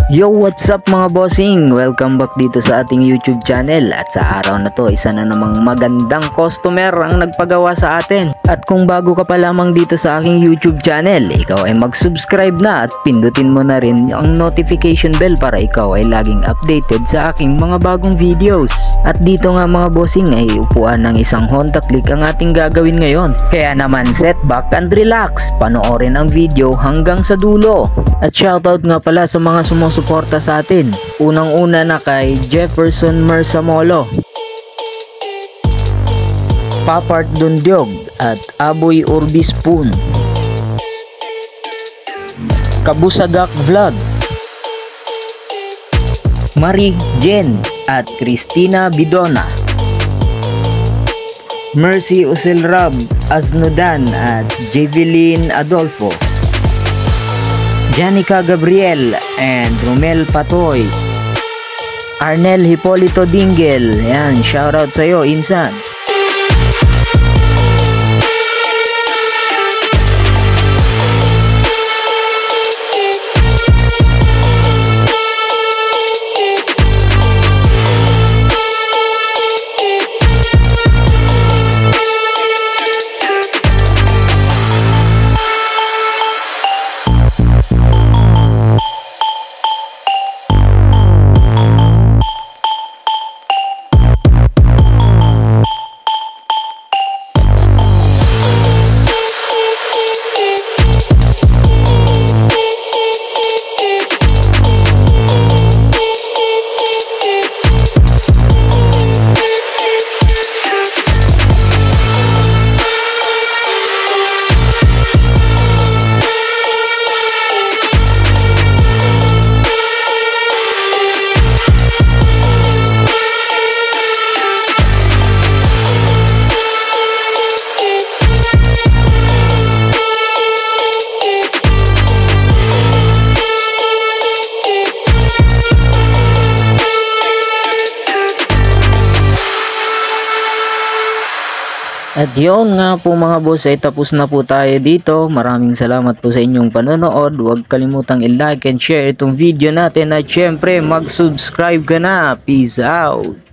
Yo, what's up mga bossing? Welcome back dito sa ating YouTube channel. At sa araw na to, isa na namang magandang customer ang nagpagawa sa atin. At kung bago ka pa lamang dito sa aking YouTube channel, ikaw ay mag-subscribe na at pindutin mo na rin ang notification bell para ikaw ay laging updated sa aking mga bagong videos. At dito nga mga bossing ay upuan ng isang Honda Click ang ating gagawin ngayon. Kaya naman set back and relax, panoorin ang video hanggang sa dulo. At shoutout nga pala sa mga sumusuporta sa atin. Unang-una na kay Jefferson Mersamolo, Papart Dundyog at Aboy Urbispun, Kabusagak Vlog, Marie Jen at Christina Bidona, Mercy Usilrab Aznudan at Javelin Adolfo, Janica Gabriel and Romel Patoy, Arnel Hipolito Dingel. Yan, shoutout sa'yo insan. At yun nga po mga boss, ay tapos na po tayo dito. Maraming salamat po sa inyong panonood. Huwag kalimutang i-like and share itong video natin. At syempre mag-subscribe ka na. Peace out!